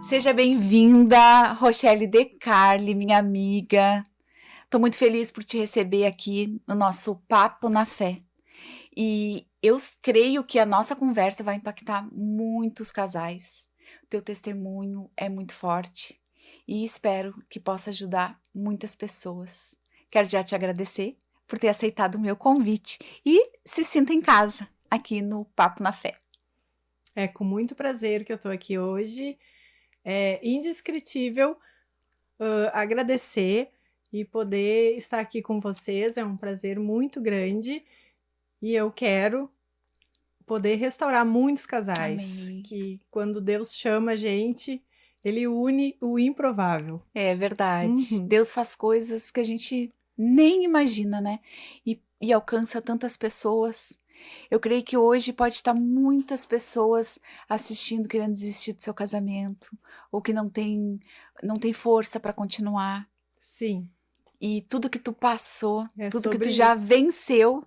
Seja bem-vinda, Rochelle De Carli, minha amiga. Estou muito feliz por te receber aqui no nosso Papo na Fé. E eu creio que a nossa conversa vai impactar muitos casais. O teu testemunho é muito forte e espero que possa ajudar muitas pessoas. Quero já te agradecer por ter aceitado o meu convite e se sinta em casa aqui no Papo na Fé. É com muito prazer que eu estou aqui hoje. É indescritível agradecer e poder estar aqui com vocês. É um prazer muito grande e eu quero poder restaurar muitos casais. Amém. Que quando Deus chama a gente, Ele une o improvável. É verdade. Deus faz coisas que a gente nem imagina, né? E alcança tantas pessoas. Eu creio que hoje pode estar muitas pessoas assistindo, querendo desistir do seu casamento, ou que não tem força para continuar. Sim. E tudo que tu passou, tudo que tu sobre já isso. venceu,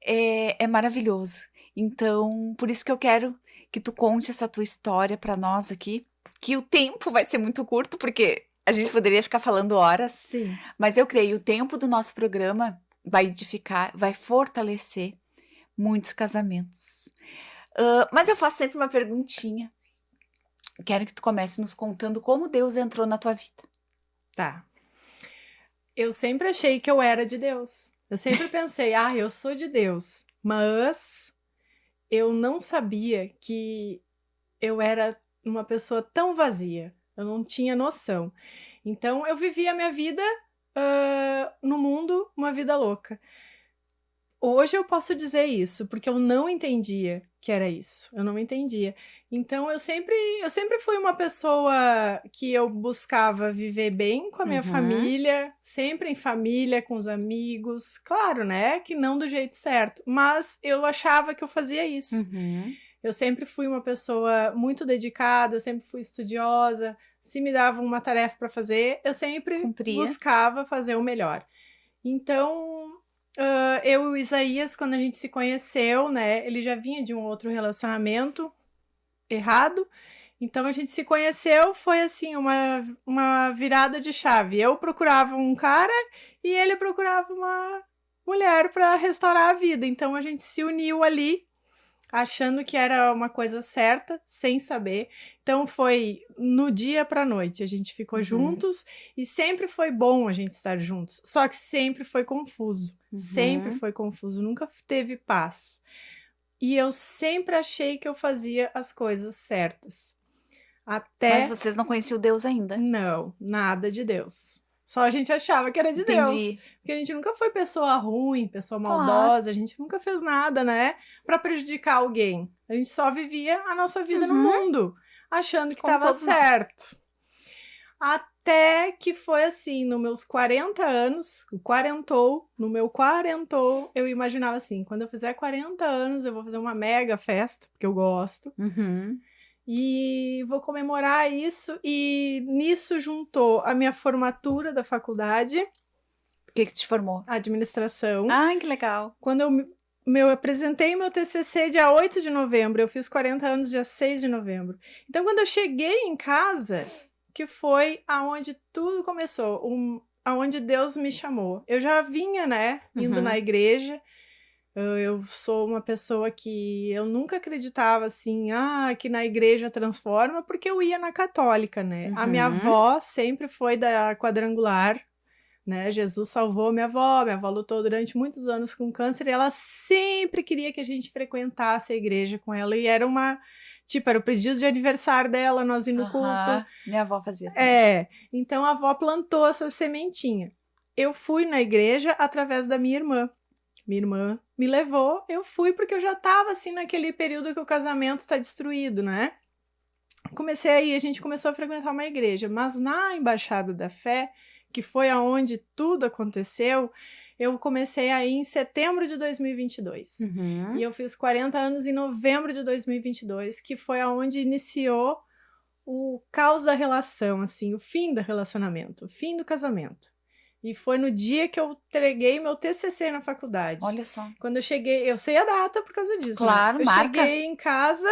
é maravilhoso. Então, por isso que eu quero que tu conte essa tua história para nós aqui, que o tempo vai ser muito curto, porque a gente poderia ficar falando horas. Sim. Mas eu creio, o tempo do nosso programa vai edificar, vai fortalecer muitos casamentos. Mas eu faço sempre uma perguntinha. Quero que tu comece nos contando como Deus entrou na tua vida. Tá. Eu sempre achei que eu era de Deus. Eu sempre pensei, eu sou de Deus. Mas eu não sabia que eu era uma pessoa tão vazia. Eu não tinha noção. Então, eu vivia a minha vida no mundo, uma vida louca. Hoje eu posso dizer isso, porque eu não entendia que era isso. Eu não entendia. Então, eu sempre fui uma pessoa que eu buscava viver bem com a minha família, sempre em família, com os amigos. Claro, né? Que não do jeito certo. Mas eu achava que eu fazia isso. Eu sempre fui uma pessoa muito dedicada, eu sempre fui estudiosa. Se me davam uma tarefa para fazer, eu sempre buscava fazer o melhor. Então, eu e o Isaías, quando a gente se conheceu, né, ele já vinha de um outro relacionamento errado. Então, a gente se conheceu, foi assim, uma virada de chave. Eu procurava um cara e ele procurava uma mulher para restaurar a vida. Então, a gente se uniu ali, achando que era uma coisa certa, sem saber. Então foi no dia pra noite, a gente ficou juntos e sempre foi bom a gente estar juntos, só que sempre foi confuso, nunca teve paz. E eu sempre achei que eu fazia as coisas certas. Mas vocês não conheciam Deus ainda? Não, nada de Deus. Só a gente achava que era de Deus. Porque a gente nunca foi pessoa ruim, pessoa maldosa. A gente nunca fez nada, né? Pra prejudicar alguém. A gente só vivia a nossa vida no mundo. Achando que tava certo. Até que foi assim, nos meus 40 anos, no meu quarentou, eu imaginava assim, quando eu fizer 40 anos, eu vou fazer uma mega festa, porque eu gosto. E vou comemorar isso, e nisso juntou a minha formatura da faculdade. O que te formou? Administração. Ah, que legal. Quando eu apresentei meu TCC dia 8 de novembro, eu fiz 40 anos dia 6 de novembro. Então, quando eu cheguei em casa, que foi aonde tudo começou, aonde Deus me chamou. Eu já vinha, né, indo na igreja. Eu sou uma pessoa que eu nunca acreditava assim, que na igreja transforma, porque eu ia na católica, né? A minha avó sempre foi da quadrangular, né? Jesus salvou minha avó lutou durante muitos anos com câncer e ela sempre queria que a gente frequentasse a igreja com ela e era era o pedido de aniversário dela, nós indo no culto. Minha avó fazia também. Então a avó plantou essa sementinha. Eu fui na igreja através da minha irmã. Minha irmã me levou, eu fui porque eu já estava assim naquele período que o casamento está destruído, né? A gente começou a frequentar uma igreja, mas na Embaixada da Fé, que foi aonde tudo aconteceu, eu comecei aí em setembro de 2022. E eu fiz 40 anos em novembro de 2022, que foi aonde iniciou o caos da relação, assim, o fim do relacionamento, o fim do casamento. E foi no dia que eu entreguei meu TCC na faculdade. Olha só. Quando eu cheguei, eu sei a data por causa disso. Claro, né? Eu cheguei em casa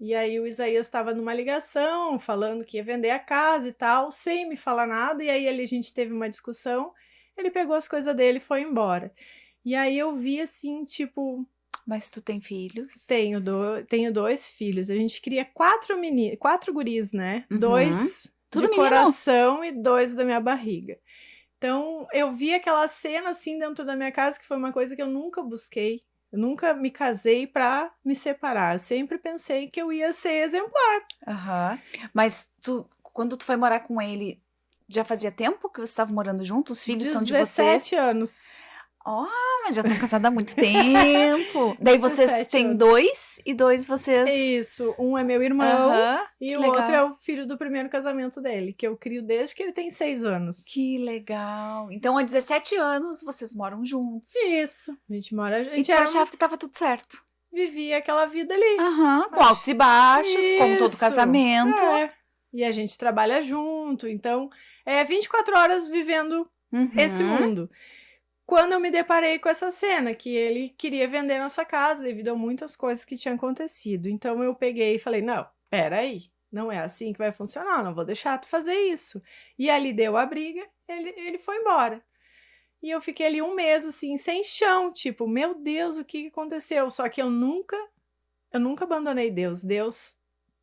E aí o Isaías estava numa ligação, falando que ia vender a casa e tal, sem me falar nada. E aí a gente teve uma discussão, ele pegou as coisas dele e foi embora. E aí eu vi assim, tipo... Mas tu tem filhos? Tenho 2 filhos. A gente cria 4 guris, né? Uhum. 2 Tudo de menino? coração e 2 da minha barriga. Então, eu vi aquela cena assim dentro da minha casa, que foi uma coisa que eu nunca busquei. Eu nunca me casei pra me separar. Eu sempre pensei que eu ia ser exemplar. Aham. Mas quando tu foi morar com ele, já fazia tempo que vocês estavam morando juntos? Os filhos são de vocês? 17 anos. Ó, mas já estão casados há muito tempo. Daí vocês 17 têm anos. 2 e 2 vocês... Isso, um é meu irmão Aham, e que o legal. outro é o filho do primeiro casamento dele, que eu crio desde que ele tem 6 anos. Que legal. Então, há 17 anos vocês moram juntos. Isso, a gente mora... A E gente tu achava que tava tudo certo? vivia aquela vida ali. Aham, com altos e baixos, como todo Isso, casamento. é. E a gente trabalha junto, então é 24 horas vivendo esse Uhum. mundo. Quando eu me deparei com essa cena, que ele queria vender nossa casa devido a muitas coisas que tinham acontecido. Então eu peguei e falei, não, peraí, não é assim que vai funcionar, não vou deixar tu fazer isso. E ali deu a briga, ele foi embora. E eu fiquei ali um mês, assim, sem chão, tipo, meu Deus, o que aconteceu? Só que eu nunca abandonei Deus. Deus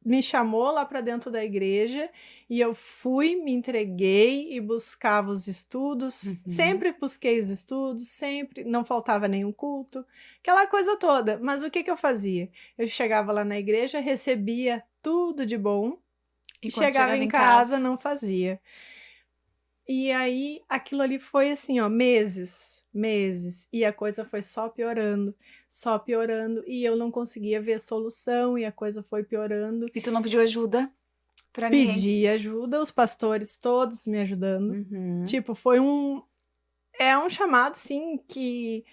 me chamou lá para dentro da igreja e eu fui, me entreguei e buscava os estudos. Uhum. Sempre busquei os estudos, sempre, não faltava nenhum culto, aquela coisa toda. Mas o que eu fazia? Eu chegava lá na igreja, recebia tudo de bom e quando chegava em casa, não fazia. E aí, aquilo ali foi assim, ó, meses. E a coisa foi só piorando. E eu não conseguia ver solução e a coisa foi piorando. E tu não pediu ajuda pra ninguém? Pedi ajuda, os pastores todos me ajudando. Uhum. Tipo, foi um chamado, sim, que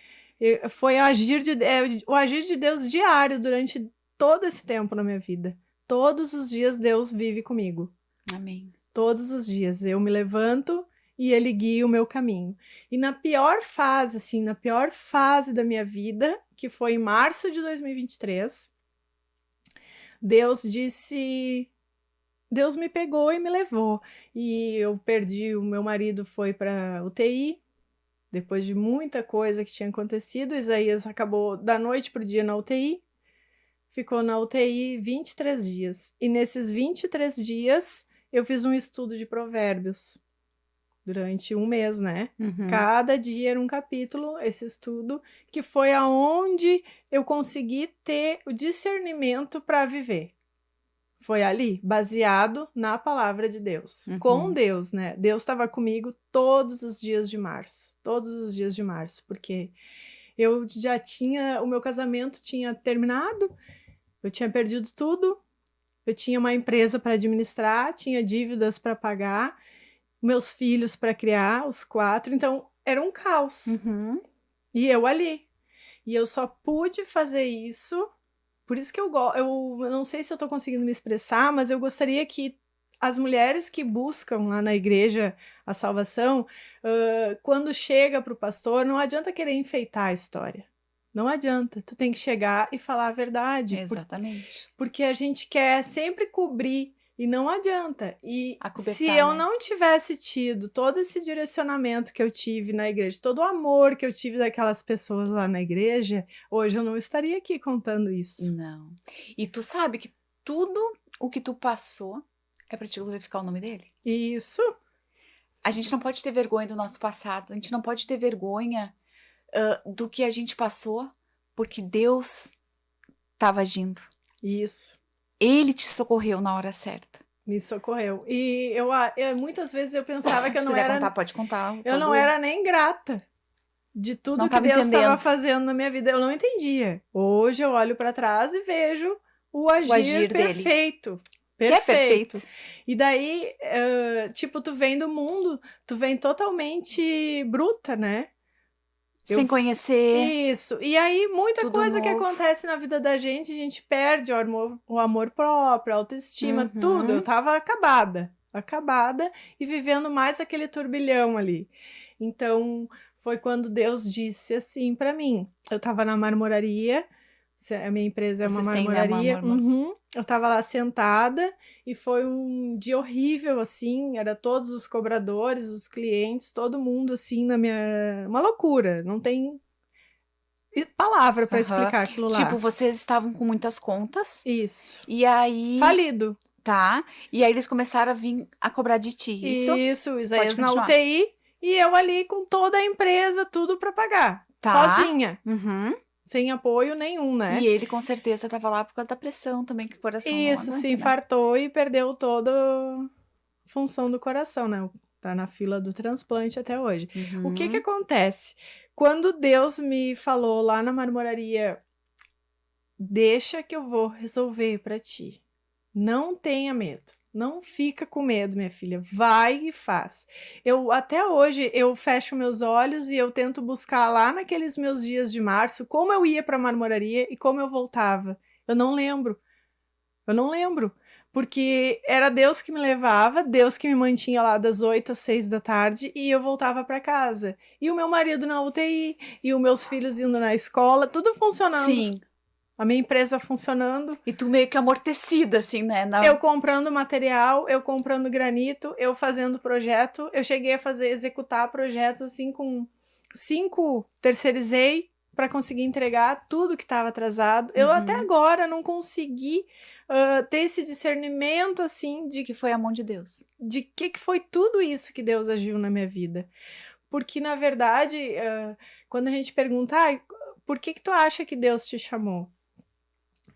foi o agir de Deus diário durante todo esse tempo na minha vida. Todos os dias Deus vive comigo. Amém. Todos os dias eu me levanto e ele guia o meu caminho. E na pior fase, assim, na pior fase da minha vida, que foi em março de 2023, Deus me pegou e me levou. E eu perdi, o meu marido foi para UTI, depois de muita coisa que tinha acontecido. Isaías acabou da noite pro dia na UTI, ficou na UTI 23 dias. E nesses 23 dias, eu fiz um estudo de provérbios durante um mês, né? Uhum. Cada dia era um capítulo, esse estudo, que foi aonde eu consegui ter o discernimento para viver. Foi ali, baseado na palavra de Deus. Uhum. Com Deus, né? Deus estava comigo todos os dias de março. Porque eu já tinha... O meu casamento tinha terminado, eu tinha perdido tudo, eu tinha uma empresa para administrar, tinha dívidas para pagar, meus filhos para criar, os 4, então era um caos. Uhum. E eu ali. E eu só pude fazer isso, por isso que eu não sei se eu tô conseguindo me expressar, mas eu gostaria que as mulheres que buscam lá na igreja a salvação, quando chega pro pastor, não adianta querer enfeitar a história. Não adianta, tu tem que chegar e falar a verdade. Exatamente. Porque a gente quer sempre cobrir e não adianta. E se eu não tivesse tido todo esse direcionamento que eu tive na igreja, todo o amor que eu tive daquelas pessoas lá na igreja, hoje eu não estaria aqui contando isso. Não. E tu sabe que tudo o que tu passou é pra te glorificar o nome dele? Isso. A gente não pode ter vergonha do nosso passado. A gente não pode ter vergonha do que a gente passou, porque Deus estava agindo. Isso. Ele te socorreu na hora certa. Me socorreu. E eu muitas vezes eu pensava que eu Se não quiser era... contar, pode contar. Eu não era nem grata de tudo Não que tava Deus estava entendendo. fazendo na minha vida. Eu não entendia. Hoje eu olho para trás e vejo o agir perfeito. Dele. Que é perfeito. E daí, tipo, tu vem do mundo, tu vem totalmente bruta, né? Sem conhecer. Isso. E aí, muita coisa que acontece na vida da gente perde o amor próprio, a autoestima, tudo. Eu tava acabada e vivendo mais aquele turbilhão ali. Então, foi quando Deus disse assim pra mim. Eu tava na marmoraria, A minha empresa é uma Vocês têm, né, uma marmoraria. marmora- Eu tava lá sentada e foi um dia horrível, assim. Era todos os cobradores, os clientes, todo mundo, assim, na minha. Uma loucura. Não tem palavra para Aham. explicar aquilo lá. Tipo, vocês estavam com muitas contas Isso. e aí... Falido. Tá. E aí eles começaram a vir a cobrar de ti, isso? Isso, o Isaías Pode na continuar. UTI e eu ali com toda a empresa, tudo para pagar. Tá. Sozinha. Uhum. Sem apoio nenhum, né? E ele com certeza tava lá por causa da pressão também, que o coração não Isso, aguenta, se né? infartou e perdeu toda a função do coração, né? Tá na fila do transplante até hoje. O que Uhum. acontece? Quando Deus me falou lá na marmoraria, deixa que eu vou resolver para ti. Não tenha medo. Não fica com medo, minha filha. Vai e faz. Até hoje eu fecho meus olhos e eu tento buscar lá naqueles meus dias de março como eu ia para a marmoraria e como eu voltava. Eu não lembro. Porque era Deus que me levava, Deus que me mantinha lá das 8 às 6 da tarde e eu voltava para casa. E o meu marido na UTI, e os meus filhos indo na escola, tudo funcionando. Sim. A minha empresa funcionando. E tu meio que amortecida, assim, né? Eu comprando material, eu comprando granito, eu fazendo projeto. Eu cheguei a executar projetos assim com 5, terceirizei para conseguir entregar tudo que estava atrasado. Eu até agora não consegui ter esse discernimento assim de Que foi a mão de Deus. de que foi tudo isso que Deus agiu na minha vida. Porque, na verdade, quando a gente pergunta, por que tu acha que Deus te chamou?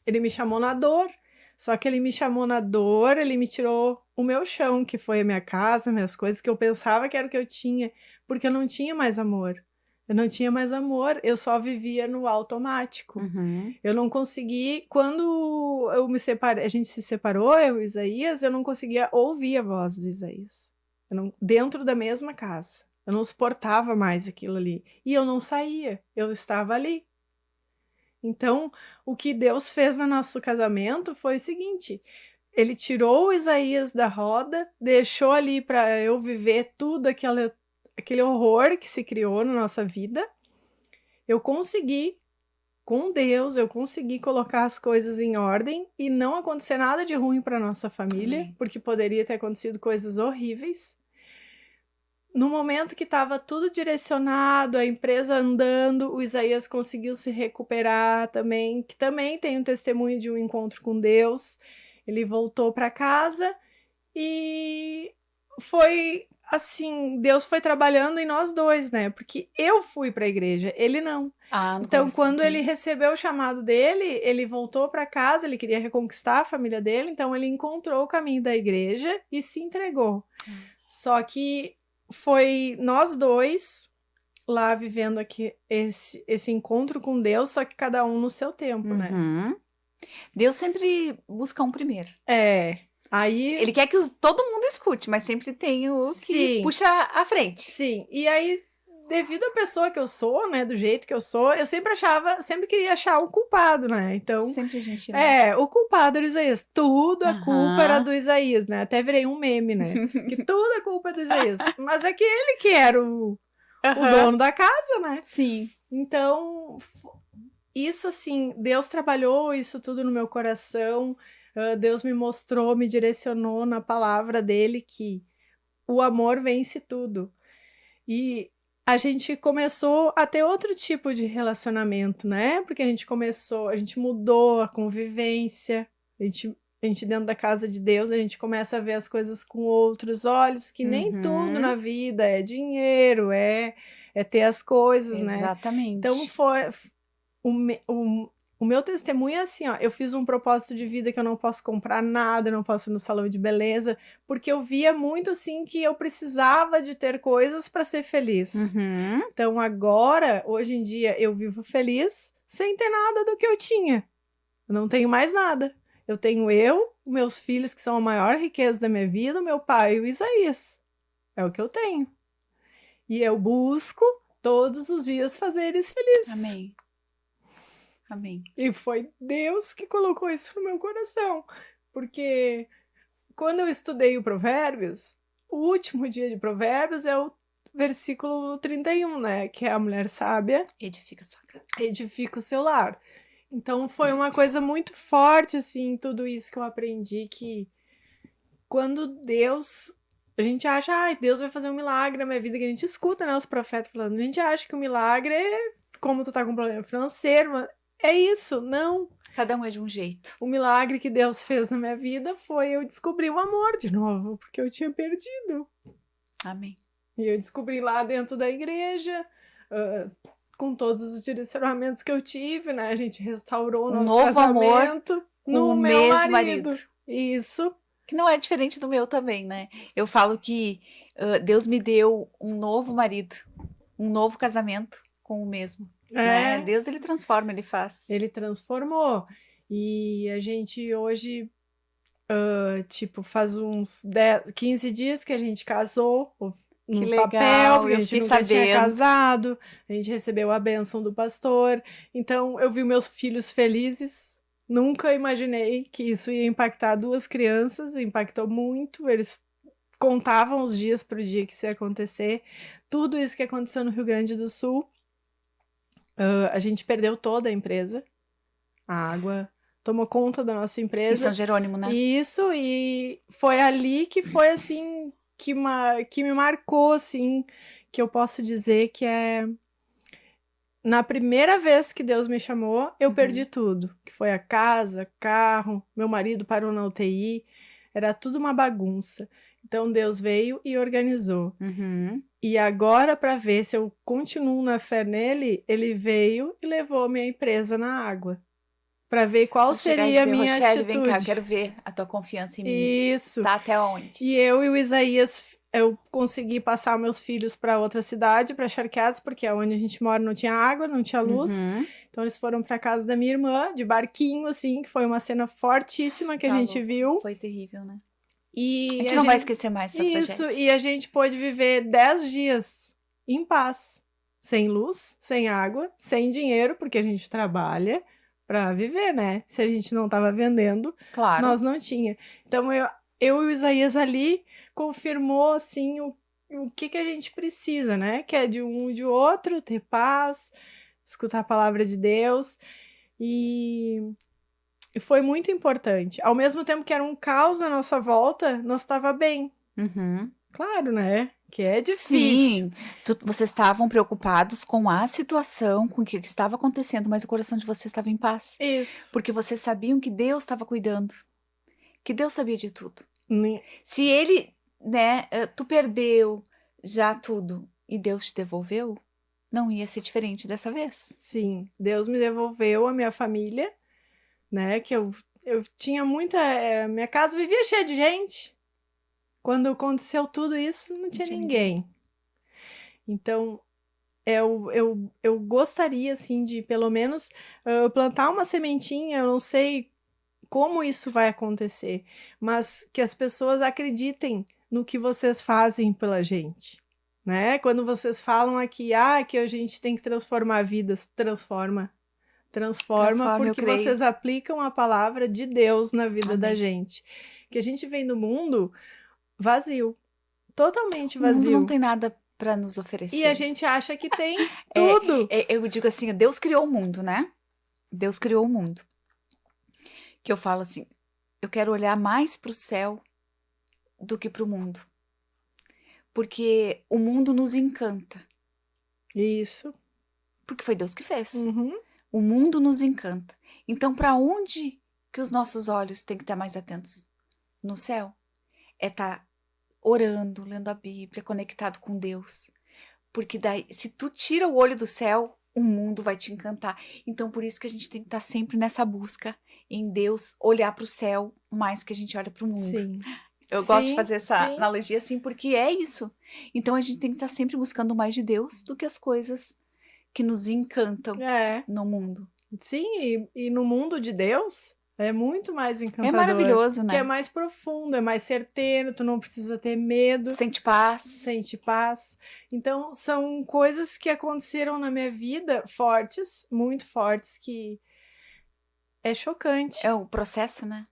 Ele me chamou na dor. Só que ele me chamou na dor, ele me tirou o meu chão, que foi a minha casa, minhas coisas, que eu pensava que era o que eu tinha, porque eu não tinha mais amor. Eu não tinha mais amor, eu só vivia no automático. Uhum. Eu não consegui, quando eu me separei, a gente se separou, eu e o Isaías, eu não conseguia ouvir a voz do Isaías. Dentro da mesma casa. Eu não suportava mais aquilo ali. E eu não saía, eu estava ali. Então, o que Deus fez no nosso casamento foi o seguinte: ele tirou o Isaías da roda, deixou ali para eu viver tudo aquele horror que se criou na nossa vida. Eu consegui, com Deus, eu consegui colocar as coisas em ordem e não acontecer nada de ruim para nossa família, Amém. porque poderia ter acontecido coisas horríveis. No momento que estava tudo direcionado, a empresa andando, o Isaías conseguiu se recuperar também, que também tem um testemunho de um encontro com Deus. Ele voltou para casa e foi assim, Deus foi trabalhando em nós dois, né? Porque eu fui para a igreja, ele não. Então, quando ele recebeu o chamado dele, ele voltou para casa, ele queria reconquistar a família dele, então ele encontrou o caminho da igreja e se entregou. Só que foi nós dois lá vivendo aqui esse encontro com Deus, só que cada um no seu tempo, né? Deus sempre busca um primeiro. Aí... Ele quer que todo mundo escute, mas sempre tem o que puxa à frente. Sim, e aí, devido à pessoa que eu sou, né, do jeito que eu sou, eu sempre queria achar o culpado, né? Então, sempre a gente... o culpado era o Isaías. Tudo a culpa era do Isaías, né? Até virei um meme, né? Que tudo a culpa é do Isaías. Mas é que ele que era o dono da casa, né? Sim. Então, isso assim, Deus trabalhou isso tudo no meu coração. Deus me mostrou, me direcionou na palavra dele que o amor vence tudo. E a gente começou a ter outro tipo de relacionamento, né? Porque a gente mudou a convivência, a gente dentro da casa de Deus, a gente começa a ver as coisas com outros olhos, que nem tudo na vida é dinheiro, é ter as coisas, né? Exatamente. Então, o meu testemunho é assim, ó, eu fiz um propósito de vida que eu não posso comprar nada, não posso ir no salão de beleza, porque eu via muito, assim, que eu precisava de ter coisas para ser feliz. Então, agora, hoje em dia, eu vivo feliz sem ter nada do que eu tinha. Eu não tenho mais nada. Eu tenho meus filhos, que são a maior riqueza da minha vida, o meu pai e o Isaías. É o que eu tenho. E eu busco todos os dias fazer eles felizes. Amém. Amém. E foi Deus que colocou isso no meu coração. Porque quando eu estudei o Provérbios, o último dia de Provérbios é o versículo 31, né? Que é a mulher sábia edifica sua casa. Edifica o seu lar. Então foi uma coisa muito forte, assim, tudo isso que eu aprendi, que quando Deus... A gente acha, Deus vai fazer um milagre na minha vida, que a gente escuta, né, os profetas falando. A gente acha que o milagre é como tu tá com um problema financeiro, mas é isso, não. Cada um é de um jeito. O milagre que Deus fez na minha vida foi eu descobrir o amor de novo, porque eu tinha perdido. Amém. E eu descobri lá dentro da igreja, com todos os direcionamentos que eu tive, né? A gente restaurou o nosso novo casamento amor no com o meu mesmo marido. marido. Isso. Que não é diferente do meu também, né? Eu falo que Deus me deu um novo marido, um novo casamento com o mesmo. Né? Deus, ele transforma, ele faz. Ele transformou. E a gente hoje, tipo, faz uns 15 dias que a gente casou, Que no legal, papel, porque a eu gente fiquei nunca tinha sabendo. casado, a gente recebeu a bênção do pastor, então eu vi meus filhos felizes, nunca imaginei que isso ia impactar 2 crianças, impactou muito, eles contavam os dias para o dia que isso ia acontecer, tudo isso que aconteceu no Rio Grande do Sul, a gente perdeu toda a empresa, a água tomou conta da nossa empresa. Em São Jerônimo, né? Isso, e foi ali que foi assim... que me marcou, assim, que eu posso dizer que é... Na primeira vez que Deus me chamou, eu perdi tudo. Que foi a casa, carro, meu marido parou na UTI, era tudo uma bagunça. Então Deus veio e organizou. E agora, para ver se eu continuo na fé nele, ele veio e levou minha empresa na água. Para ver qual seria a minha Rochelle, atitude. vem cá, eu quero ver a tua confiança em mim. Isso. Tá até onde? E eu e o Isaías, eu consegui passar meus filhos para outra cidade, para Charqueadas, porque onde a gente mora não tinha água, não tinha luz. Então eles foram para casa da minha irmã, de barquinho, assim, que foi uma cena fortíssima que a gente viu. Foi terrível, né? E a gente não vai esquecer mais essa Isso, tragédia. e a gente pôde viver 10 dias em paz, sem luz, sem água, sem dinheiro, porque a gente trabalha para viver, né? Se a gente não tava vendendo, Claro. nós não tinha. Então eu e o Isaías ali confirmou assim o que a gente precisa, né? Que é de um e de outro, ter paz, escutar a palavra de Deus. E foi muito importante. Ao mesmo tempo que era um caos na nossa volta, nós estava bem. Claro, né? Que é difícil. Sim, vocês estavam preocupados com a situação, com o que estava acontecendo, mas o coração de vocês estava em paz. Isso. Porque vocês sabiam que Deus estava cuidando, que Deus sabia de tudo. Né? Se ele, né, tu perdeu já tudo e Deus te devolveu, não ia ser diferente dessa vez. Sim, Deus me devolveu a minha família, né, que eu tinha muita... minha casa vivia cheia de gente. Quando aconteceu tudo isso, não tinha ninguém. Então, eu gostaria, assim, de pelo menos plantar uma sementinha, eu não sei como isso vai acontecer, mas que as pessoas acreditem no que vocês fazem pela gente, né? Quando vocês falam aqui, que a gente tem que transformar vidas, transforma, porque vocês aplicam a palavra de Deus na vida da gente. Que a gente vem do mundo vazio, totalmente vazio. O mundo não tem nada para nos oferecer. E a gente acha que tem tudo. Eu digo assim, Deus criou o mundo, né? Deus criou o mundo. Que eu falo assim, eu quero olhar mais para o céu do que para o mundo. Porque o mundo nos encanta. Isso. Porque foi Deus que fez. O mundo nos encanta. Então, para onde que os nossos olhos têm que estar mais atentos? No céu. É estar orando, lendo a Bíblia, conectado com Deus. Porque daí, se tu tira o olho do céu, o mundo vai te encantar. Então, por isso que a gente tem que estar sempre nessa busca em Deus, olhar para o céu mais que a gente olha para o mundo. Sim. Eu gosto de fazer essa analogia assim, porque é isso. Então, a gente tem que estar sempre buscando mais de Deus do que as coisas que nos encantam no mundo. Sim, e no mundo de Deus é muito mais encantador. É maravilhoso, né? Que é mais profundo, é mais certeiro, tu não precisa ter medo. Sente paz. Sente paz. Então, são coisas que aconteceram na minha vida fortes, muito fortes, que é chocante. É o processo, né?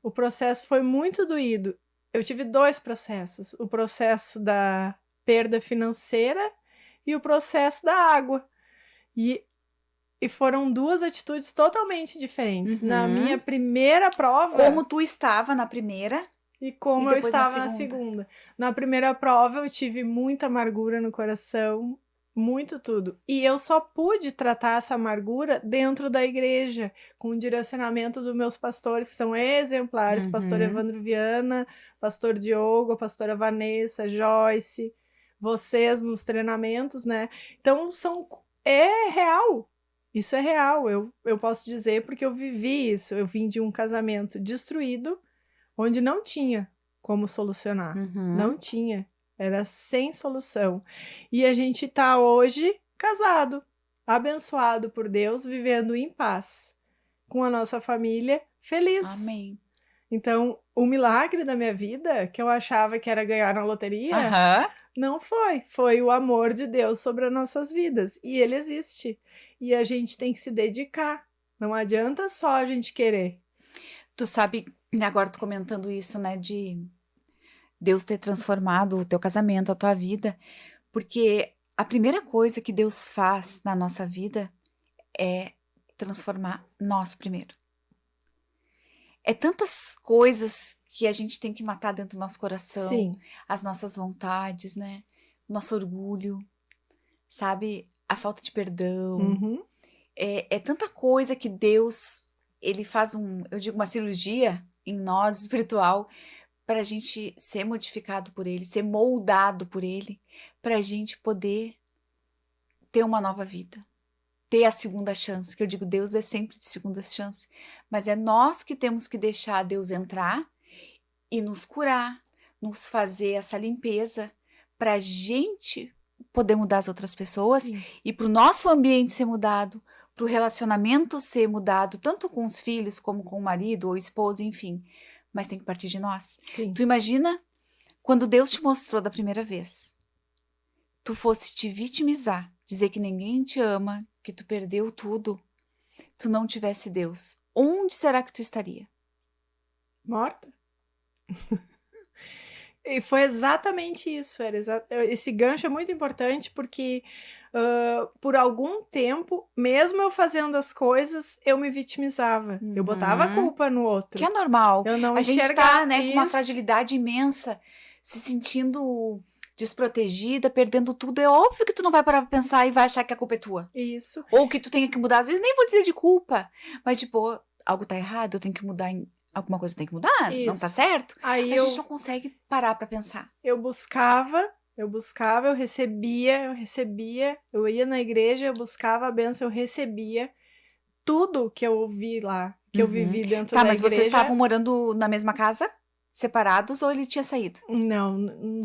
O processo foi muito doído. Eu tive 2 processos. O processo da perda financeira e o processo da água. E E foram duas atitudes totalmente diferentes. Na minha primeira prova... Como tu estava na primeira... E como E eu depois na estava na segunda. Na primeira prova, eu tive muita amargura no coração, muito tudo. E eu só pude tratar essa amargura dentro da igreja, com o direcionamento dos meus pastores, que são exemplares, pastor Evandro Viana, pastor Diogo, pastora Vanessa, Joyce, vocês nos treinamentos, né? Então, é real. Isso é real, eu posso dizer, porque eu vivi isso. Eu vim de um casamento destruído, onde não tinha como solucionar. Não tinha. Era sem solução. E a gente tá hoje casado, abençoado por Deus, vivendo em paz, com a nossa família feliz. Amém. Então, o milagre da minha vida, que eu achava que era ganhar na loteria, não foi. Foi o amor de Deus sobre as nossas vidas. E ele existe. E a gente tem que se dedicar. Não adianta só a gente querer. Tu sabe, agora tu comentando isso, né, de Deus ter transformado o teu casamento, a tua vida, porque a primeira coisa que Deus faz na nossa vida é transformar nós primeiro. É tantas coisas que a gente tem que matar dentro do nosso coração. Sim. As nossas vontades, né, nosso orgulho, sabe, a falta de perdão. É tanta coisa que Deus, ele faz uma cirurgia em nós, espiritual, para a gente ser modificado por ele, ser moldado por ele, para a gente poder ter uma nova vida, ter a segunda chance, que eu digo, Deus é sempre de segunda chance, mas é nós que temos que deixar Deus entrar e nos curar, nos fazer essa limpeza, para a gente poder mudar as outras pessoas. Sim. E para o nosso ambiente ser mudado, para o relacionamento ser mudado, tanto com os filhos como com o marido ou esposa, enfim. Mas tem que partir de nós. Sim. Tu imagina quando Deus te mostrou da primeira vez, tu fosse te vitimizar, dizer que ninguém te ama, que tu perdeu tudo, tu não tivesse Deus. Onde será que tu estaria? Morta. E foi exatamente isso. Esse gancho é muito importante porque por algum tempo, mesmo eu fazendo as coisas, eu me vitimizava. Eu botava a culpa no outro. Que é normal. Eu não a gente enxergava tá, né, isso. com uma fragilidade imensa, se sentindo desprotegida, perdendo tudo. É óbvio que tu não vai parar pra pensar e vai achar que a culpa é tua. Isso. Ou que tu tenha que mudar. Às vezes nem vou dizer de culpa, mas tipo, algo tá errado, eu tenho que mudar alguma coisa tem que mudar, isso. Não tá certo? Aí a gente não consegue parar pra pensar. Eu buscava, eu recebia, eu ia na igreja, eu buscava a bênção, eu recebia tudo que eu ouvi lá, que eu vivi dentro da igreja. Tá, mas vocês estavam morando na mesma casa? Separados ou ele tinha saído? Não,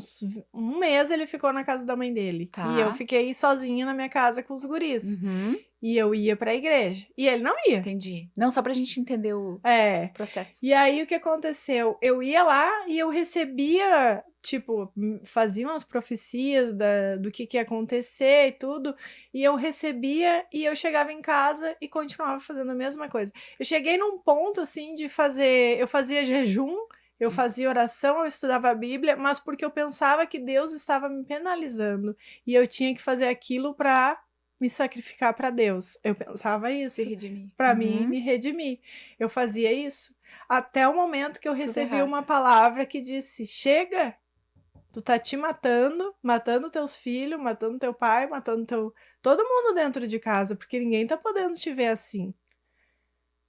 um mês ele ficou na casa da mãe dele. Tá. E eu fiquei sozinha na minha casa com os guris. E eu ia pra igreja. E ele não ia. Entendi. Não, só pra gente entender o processo. E aí, o que aconteceu? Eu ia lá e eu recebia, tipo, faziam as profecias do que ia acontecer e tudo. E eu recebia e eu chegava em casa e continuava fazendo a mesma coisa. Eu cheguei num ponto, assim, de fazer... Eu fazia jejum, eu fazia oração, eu estudava a Bíblia, mas porque eu pensava que Deus estava me penalizando. E eu tinha que fazer aquilo pra me sacrificar para Deus. Eu pensava isso. Se redimir. Para mim, me redimir. Eu fazia isso até o momento que eu recebi uma palavra que disse: chega, tu tá te matando teus filhos, matando teu pai, matando todo mundo dentro de casa, porque ninguém tá podendo te ver assim.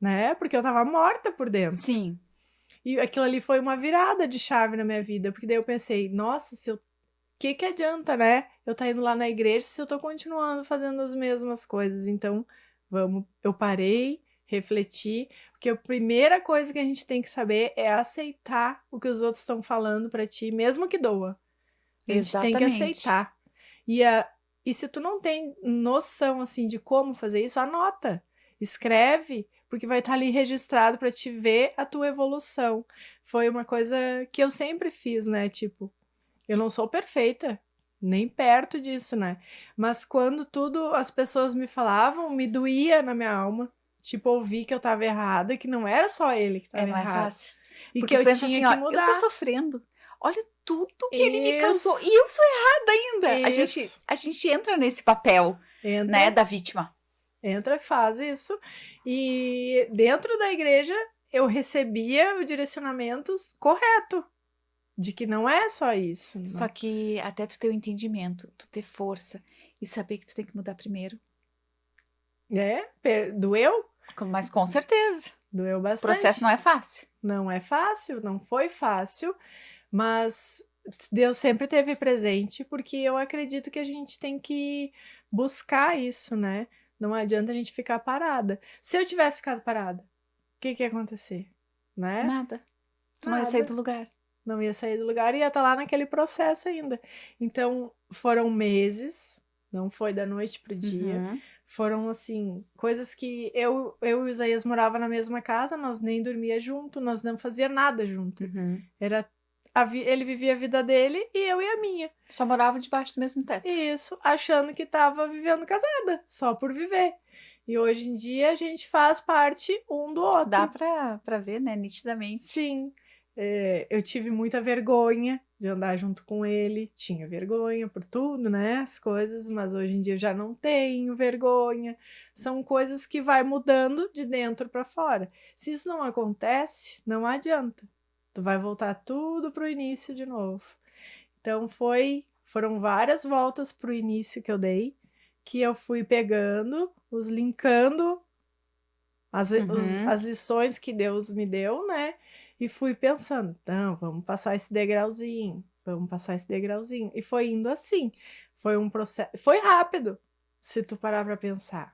Né? Porque eu tava morta por dentro. Sim. E aquilo ali foi uma virada de chave na minha vida, porque daí eu pensei, nossa, que adianta, né? Eu tá indo lá na igreja se eu tô continuando fazendo as mesmas coisas. Então, eu parei, refleti, porque a primeira coisa que a gente tem que saber é aceitar o que os outros estão falando pra ti, mesmo que doa. A gente tem que aceitar. E se tu não tem noção, assim, de como fazer isso, anota, escreve, porque vai estar ali registrado pra te ver a tua evolução. Foi uma coisa que eu sempre fiz, né? Tipo, eu não sou perfeita, nem perto disso, né? Mas quando as pessoas me falavam, me doía na minha alma. Tipo, ouvir que eu tava errada, que não era só ele que tava errado. Não é fácil. E porque que eu tinha que mudar. Eu tô sofrendo. Olha tudo que ele me causou. E eu sou errada ainda. A gente entra nesse papel, né, da vítima. entra e faz isso. E dentro da igreja eu recebia o direcionamento correto, de que não é só isso. Só que até tu ter o entendimento, tu ter força e saber que tu tem que mudar primeiro. Doeu? Mas com certeza. Doeu O bastante. processo não é fácil. Não é fácil, não foi fácil, mas Deus sempre esteve presente, porque eu acredito que a gente tem que buscar isso, né? Não adianta a gente ficar parada. Se eu tivesse ficado parada, o que ia acontecer? Né? Nada. Tu não ia sair do lugar. Não ia sair do lugar e ia estar lá naquele processo ainda. Então, foram meses, não foi da noite pro dia. Uhum. Foram, assim, coisas que eu e o Isaías morava na mesma casa, nós nem dormia junto, nós não fazia nada junto. Uhum. Ele vivia a vida dele e eu e a minha. Só morava debaixo do mesmo teto. Isso, achando que tava vivendo casada, só por viver. E hoje em dia a gente faz parte um do outro. Dá pra ver, né, nitidamente. Sim. Eu tive muita vergonha de andar junto com ele, tinha vergonha por tudo, né, as coisas, mas hoje em dia eu já não tenho vergonha. São coisas que vai mudando de dentro para fora. Se isso não acontece, não adianta. Tu vai voltar tudo pro início de novo. Então foram várias voltas pro início que eu dei, que eu fui pegando, linkando as lições que Deus me deu, né? E fui pensando, não, vamos passar esse degrauzinho, E foi indo assim. Foi um processo. Foi rápido, se tu parar pra pensar.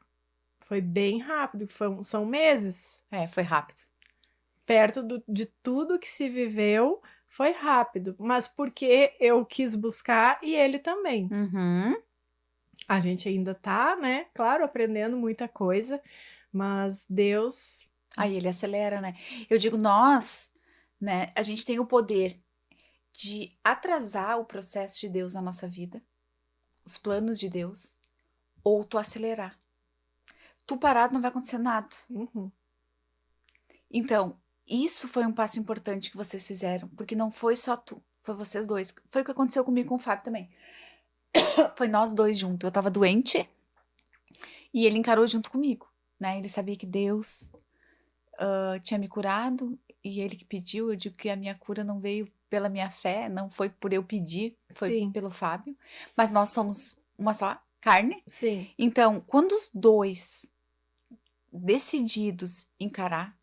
Foi bem rápido, são meses. Foi rápido. Perto de tudo que se viveu, foi rápido. Mas porque eu quis buscar e ele também. Uhum. A gente ainda tá, né? Claro, aprendendo muita coisa, mas Deus. Aí ele acelera, né? Eu digo, nós, né? A gente tem o poder de atrasar o processo de Deus na nossa vida, os planos de Deus, ou tu acelerar. Tu parado não vai acontecer nada. Uhum. Então, isso foi um passo importante que vocês fizeram, porque não foi só tu, foi vocês dois. Foi o que aconteceu comigo com o Fábio também. Foi nós dois juntos. Eu tava doente e ele encarou junto comigo, né? Ele sabia que Deus tinha me curado e ele que pediu. Eu digo que a minha cura não veio pela minha fé, não foi por eu pedir, foi Sim. pelo Fábio. Mas nós somos uma só carne. Sim. Então, quando os dois decididos encarar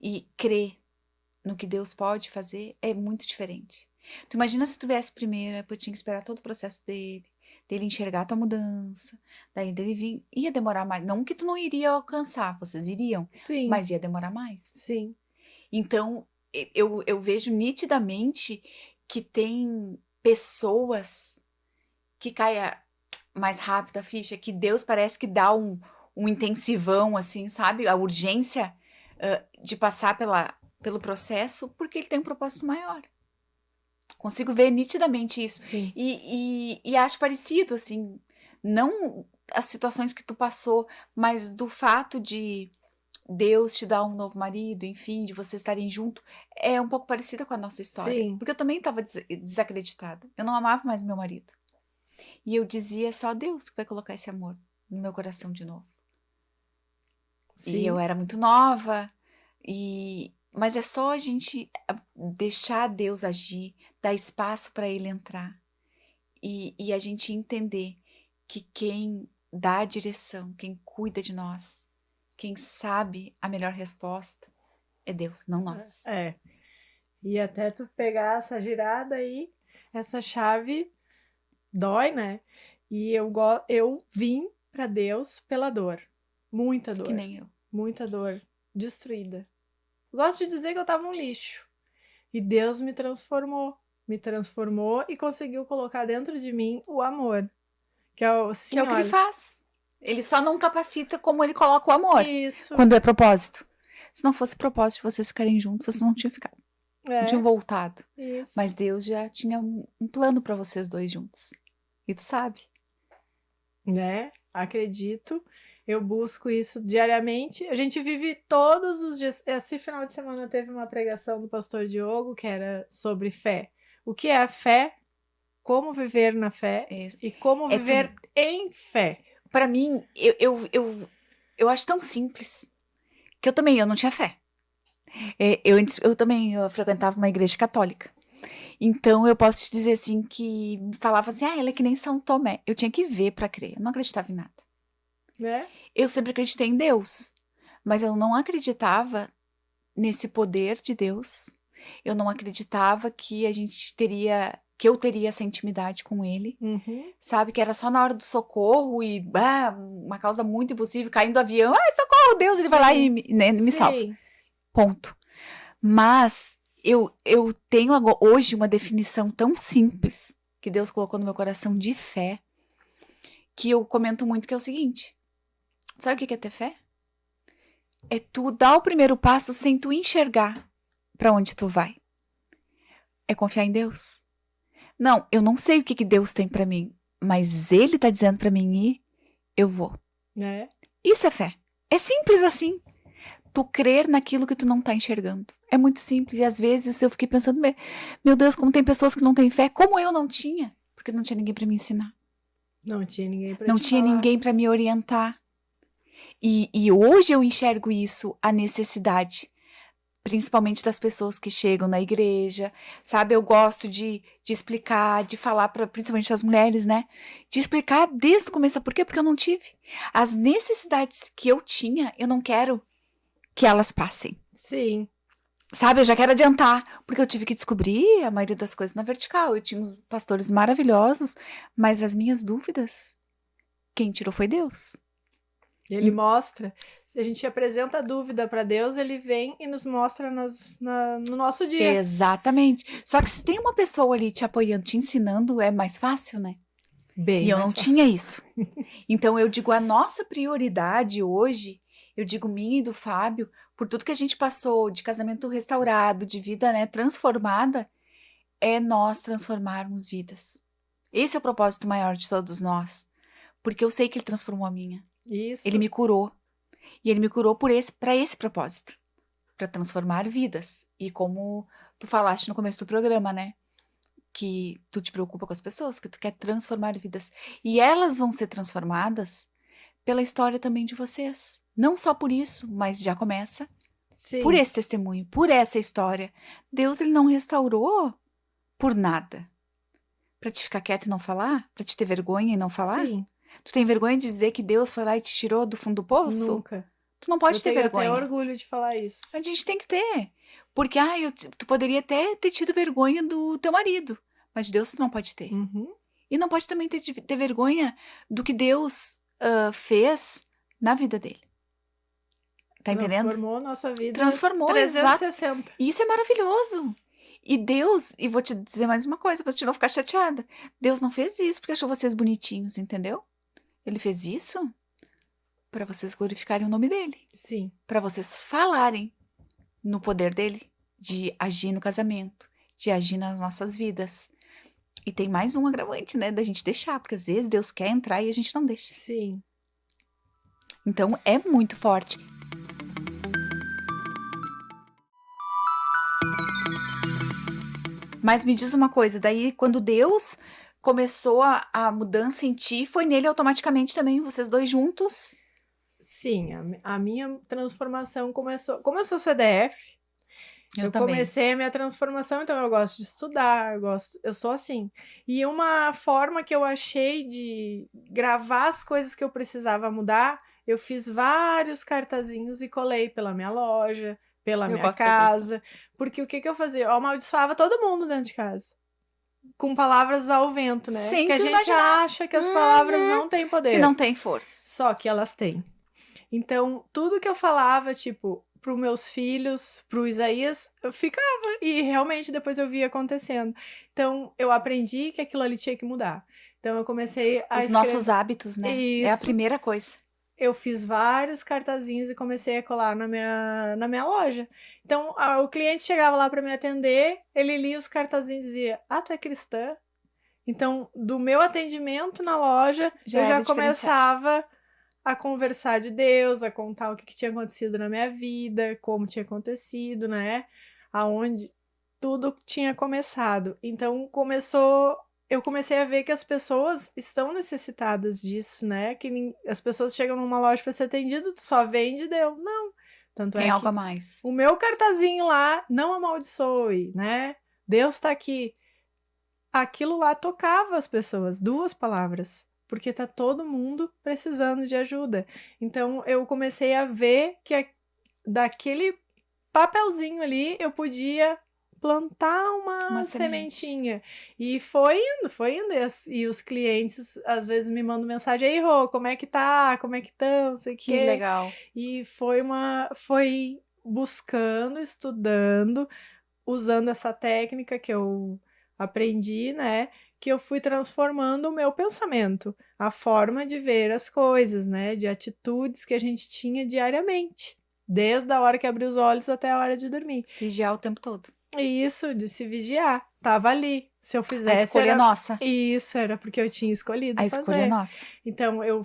e crer no que Deus pode fazer, é muito diferente. Tu imagina se tu viesse primeiro, eu tinha que esperar todo o processo dele enxergar a tua mudança, daí dele vir, ia demorar mais. Não que tu não iria alcançar, vocês iriam, Sim. mas ia demorar mais. Sim. Então, eu vejo nitidamente que tem pessoas que caia mais rápido a ficha, que Deus parece que dá um intensivão, assim, sabe? A urgência de passar pelo processo, porque ele tem um propósito maior. Consigo ver nitidamente isso. Sim. E acho parecido, assim, não as situações que tu passou, mas do fato de Deus te dar um novo marido, enfim, de vocês estarem juntos, é um pouco parecida com a nossa história. Sim. Porque eu também estava desacreditada. Eu não amava mais meu marido. E eu dizia, só Deus que vai colocar esse amor no meu coração de novo. Sim. E eu era muito nova, mas é só a gente deixar Deus agir, dar espaço para Ele entrar. E a gente entender que quem dá a direção, quem cuida de nós, quem sabe a melhor resposta é Deus, não nós. E até tu pegar essa girada aí, essa chave dói, né? E eu vim para Deus pela dor. Muita dor. Que nem eu. Muita dor. Destruída. Gosto de dizer que eu tava um lixo. E Deus me transformou. Me transformou e conseguiu colocar dentro de mim o amor. Que é o que ele faz. Ele só não capacita como ele coloca o amor. Isso. Quando é propósito. Se não fosse propósito de vocês ficarem juntos, vocês não tinham ficado. Não tinham voltado. Isso. Mas Deus já tinha um plano para vocês dois juntos. E tu sabe. Né? Acredito. Eu busco isso diariamente. A gente vive todos os dias. Esse final de semana teve uma pregação do pastor Diogo que era sobre fé. O que é a fé? Como viver na fé? E como viver em fé. Pra mim, eu acho tão simples que eu não tinha fé. Eu frequentava uma igreja católica. Então, eu posso te dizer assim que me falava assim, ela é que nem São Tomé. Eu tinha que ver pra crer, eu não acreditava em nada. Né? Eu sempre acreditei em Deus, mas eu não acreditava nesse poder de Deus. Eu não acreditava que que eu teria essa intimidade com ele. Uhum. Sabe, que era só na hora do socorro e uma causa muito impossível, caindo do avião, ai, socorro, Deus, ele vai lá e me salva. Sim. Ponto. Mas eu tenho hoje uma definição tão simples que Deus colocou no meu coração de fé, que eu comento muito, que é o seguinte: sabe o que é ter fé? É tu dar o primeiro passo sem tu enxergar pra onde tu vai. É confiar em Deus. Não, eu não sei o que Deus tem pra mim, mas Ele tá dizendo pra mim ir, eu vou. Né? Isso é fé. É simples assim. Tu crer naquilo que tu não tá enxergando. É muito simples. E às vezes eu fiquei pensando, meu Deus, como tem pessoas que não têm fé, como eu não tinha, porque não tinha ninguém pra me ensinar. Não tinha ninguém pra Não te tinha falar. ninguém pra me orientar. E hoje eu enxergo isso, a necessidade, principalmente das pessoas que chegam na igreja, sabe? Eu gosto de explicar, de falar principalmente as mulheres, né? De explicar desde o começo. Por quê? Porque eu não tive. As necessidades que eu tinha, eu não quero que elas passem. Sim. Sabe, eu já quero adiantar, porque eu tive que descobrir a maioria das coisas na vertical. Eu tinha uns pastores maravilhosos, mas as minhas dúvidas, quem tirou foi Deus. Ele mostra. Se a gente apresenta a dúvida para Deus, ele vem e nos mostra no nosso dia. Exatamente. Só que se tem uma pessoa ali te apoiando, te ensinando, é mais fácil, né? Bem, E eu mais não fácil. tinha isso. Então eu digo, a nossa prioridade hoje, eu digo minha e do Fábio, por tudo que a gente passou de casamento restaurado, de vida, né, transformada, é nós transformarmos vidas. Esse é o propósito maior de todos nós. Porque eu sei que ele transformou a minha. Isso. Ele me curou. E ele me curou para esse propósito. Para transformar vidas. E como tu falaste no começo do programa, né? Que tu te preocupa com as pessoas, que tu quer transformar vidas. E elas vão ser transformadas pela história também de vocês. Não só por isso, mas já começa Sim. por esse testemunho, por essa história. Deus, ele não restaurou por nada. Pra te ficar quieta e não falar? Pra te ter vergonha e não falar? Sim. Tu tem vergonha de dizer que Deus foi lá e te tirou do fundo do poço? Nunca. Tu não pode Eu ter tenho vergonha. até orgulho de falar isso. A gente tem que ter. Porque, tu poderia até ter tido vergonha do teu marido. Mas de Deus tu não pode ter. Uhum. E não pode também ter vergonha do que Deus fez na vida dele. Tá entendendo? Transformou nossa vida. Transformou, 360. E isso é maravilhoso. E Deus, e vou te dizer mais uma coisa, pra te não ficar chateada. Deus não fez isso porque achou vocês bonitinhos, entendeu? Ele fez isso para vocês glorificarem o nome dele. Sim. Para vocês falarem no poder dele, de agir no casamento, de agir nas nossas vidas. E tem mais um agravante, né, da gente deixar, porque às vezes Deus quer entrar e a gente não deixa. Sim. Então é muito forte. Mas me diz uma coisa, daí quando Deus começou a mudança em ti, foi nele automaticamente também, vocês dois juntos? Sim, a minha transformação começou. Como eu sou CDF, eu também. comecei a minha transformação, então eu gosto de estudar, eu sou assim. E uma forma que eu achei de gravar as coisas que eu precisava mudar, eu fiz vários cartazinhos e colei pela minha loja, pela minha casa. Porque o que eu fazia? Eu amaldiçoava todo mundo dentro de casa. Com palavras ao vento, né? Sem que a tu gente imaginar. acha que as palavras não têm poder. Que não tem força. Só que elas têm. Então, tudo que eu falava, tipo, pros meus filhos, pro Isaías, eu ficava. E realmente depois eu via acontecendo. Então, eu aprendi que aquilo ali tinha que mudar. Então, eu comecei a Os nossos hábitos, né? Isso. É a primeira coisa. Eu fiz vários cartazinhos e comecei a colar na minha loja. Então, o cliente chegava lá para me atender, ele lia os cartazinhos e dizia: Ah, tu é cristã? Então, do meu atendimento na loja, eu já começava a conversar de Deus, a contar o que tinha acontecido na minha vida, como tinha acontecido, né? Aonde tudo tinha começado. Então, começou eu comecei a ver que as pessoas estão necessitadas disso, né? Que as pessoas chegam numa loja para ser atendido, tu só vende, deu. Não. Tanto Tem é algo que a mais. o meu cartazinho lá, não amaldiçoe, né? Deus tá aqui. Aquilo lá tocava as pessoas, 2 palavras, porque tá todo mundo precisando de ajuda. Então eu comecei a ver que daquele papelzinho ali eu podia plantar Uma uma semente. sementinha. E foi indo, foi indo. E os clientes às vezes me mandam mensagem: "Aí, Rô, como é que tá? Como é que estão? Não sei o Que quê". legal. E foi buscando, estudando, usando essa técnica que eu aprendi, né, que eu fui transformando o meu pensamento, a forma de ver as coisas, né, de atitudes que a gente tinha diariamente, desde a hora que abri os olhos até a hora de dormir. Vigiar o tempo todo. E isso, de se vigiar, tava ali. Se eu A fizesse, escolha é era nossa. isso, era porque eu tinha escolhido A escolha é fazer. nossa. Então eu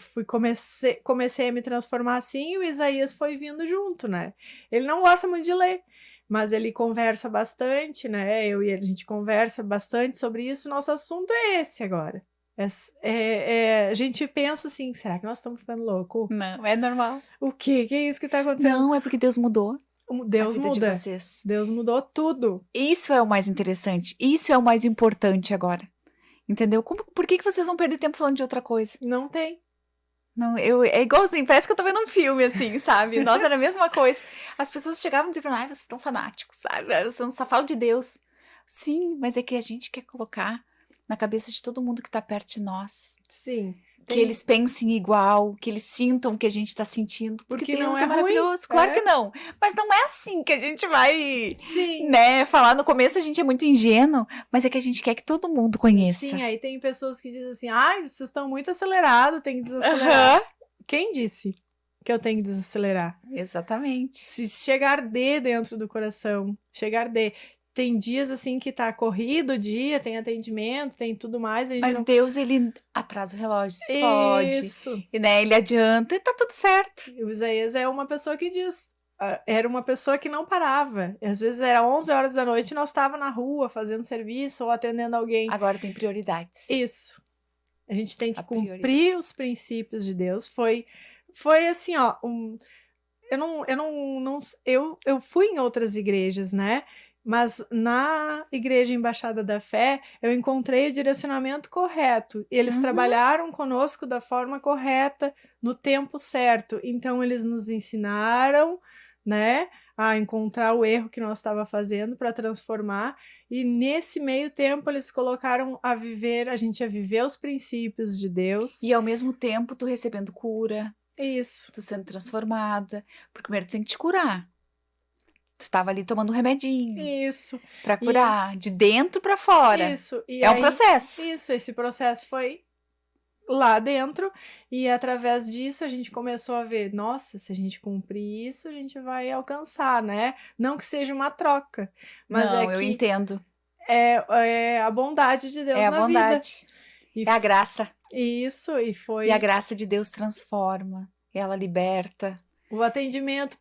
comecei a me transformar assim, e o Isaías foi vindo junto, né? Ele não gosta muito de ler, mas ele conversa bastante, né? Eu e ele, a gente conversa bastante sobre isso. Nosso assunto é esse agora. A gente pensa assim, será que nós estamos ficando loucos? Não, é normal. O quê? Que é isso que tá acontecendo? Não, é porque Deus mudou a Deus vida de muda. vocês. Deus mudou tudo. Isso é o mais interessante. Isso é o mais importante agora. Entendeu? Por que vocês vão perder tempo falando de outra coisa? Não tem. Não, é igualzinho, parece que eu tô vendo um filme, assim, sabe? Nossa, era a mesma coisa. As pessoas chegavam e diziam pra mim, ai, vocês estão fanáticos, sabe? Você só fala de Deus. Sim, mas é que a gente quer colocar na cabeça de todo mundo que tá perto de nós. Sim. Que eles pensem igual, que eles sintam o que a gente tá sentindo. Porque não Deus é é maravilhoso. ruim, Claro é. que não. Mas não é assim que a gente vai, Sim. né? Falar no começo a gente é muito ingênuo, mas é que a gente quer que todo mundo conheça. Sim, aí tem pessoas que dizem assim, ai, vocês estão muito acelerados, tem que desacelerar. Quem disse que eu tenho que desacelerar? Exatamente. Se chegar arder dentro do coração, chegar arder. Tem dias assim que tá corrido o dia, tem atendimento, tem tudo mais. A gente Mas não... Deus, ele atrasa o relógio, se pode. Isso. E, né, ele adianta e tá tudo certo. E o Isaías é uma pessoa que diz... Era uma pessoa que não parava. Às vezes era 11 horas da noite e nós estava na rua fazendo serviço ou atendendo alguém. Agora tem prioridades. Isso. A gente tem que cumprir prioridade. os princípios de Deus. Foi assim, ó. Eu fui em outras igrejas, né? Mas na Igreja Embaixada da Fé, eu encontrei o direcionamento correto. Eles trabalharam conosco da forma correta, no tempo certo. Então, eles nos ensinaram, né, a encontrar o erro que nós estava fazendo para transformar. E nesse meio tempo, eles colocaram a gente a viver os princípios de Deus. E ao mesmo tempo, tu recebendo cura. Isso. Tu sendo transformada. Porque primeiro tu tem que te curar. Tu estava ali tomando um remedinho. Isso. Pra curar. De dentro pra fora. Isso. E é um processo. Isso. Esse processo foi lá dentro. E através disso a gente começou a ver, nossa, se a gente cumprir isso, a gente vai alcançar, né? Não que seja uma troca. Mas Não, é eu que entendo. é a bondade de Deus É a na bondade. vida. É a graça. Isso. E foi... E a graça de Deus transforma. Ela liberta. O atendimento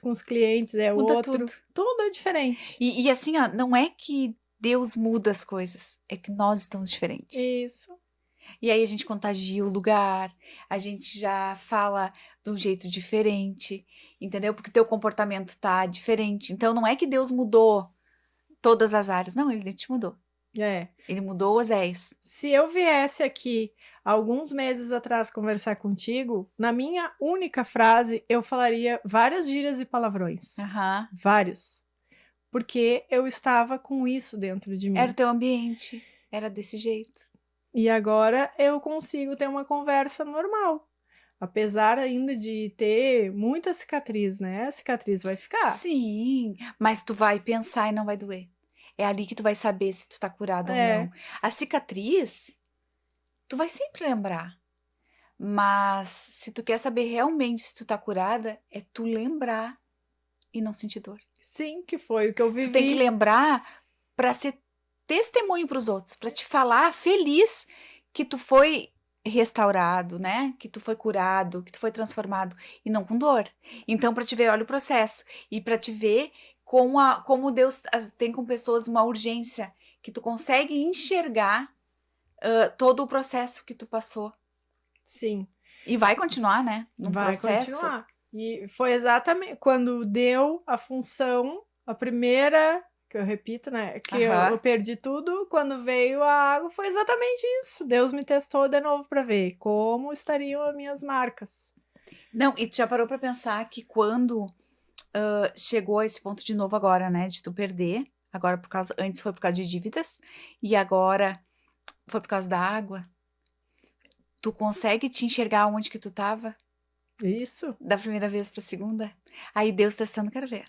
com os clientes é Muda outro. Tudo é diferente. E assim, ó, não é que Deus muda as coisas, é que nós estamos diferentes. Isso. E aí a gente contagia o lugar, a gente já fala de um jeito diferente, entendeu? Porque o teu comportamento tá diferente. Então não é que Deus mudou todas as áreas, não, ele te mudou. Ele mudou os Oséias. Se eu viesse aqui alguns meses atrás conversar contigo, na minha única frase eu falaria várias gírias e palavrões. Vários. Porque eu estava com isso dentro de mim. Era o teu ambiente, era desse jeito. E agora eu consigo ter uma conversa normal. Apesar ainda de ter muita cicatriz, né? A cicatriz vai ficar. Sim, mas tu vai pensar e não vai doer. É ali que tu vai saber se tu tá curado ou não. A cicatriz, tu vai sempre lembrar. Mas se tu quer saber realmente se tu tá curada, é tu lembrar e não sentir dor. Sim, que foi o que eu vivi. Tu tem que lembrar pra ser testemunho pros outros, pra te falar feliz que tu foi restaurado, né? Que tu foi curado, que tu foi transformado e não com dor. Então, pra te ver, olha o processo. E pra te ver como Deus tem com pessoas uma urgência que tu consegue enxergar todo o processo que tu passou. Sim. E vai continuar, né? Num Vai processo. continuar. E foi exatamente quando deu a função, a primeira, que eu repito, né? Que eu perdi tudo, quando veio a água, foi exatamente isso. Deus me testou de novo para ver como estariam as minhas marcas. Não, e tu já parou pra pensar que quando chegou a esse ponto de novo agora, né? De tu perder, agora antes foi por causa de dívidas, e agora foi por causa da água. Tu consegue te enxergar onde que tu tava? Isso. Da primeira vez pra segunda? Aí Deus testando, quero ver.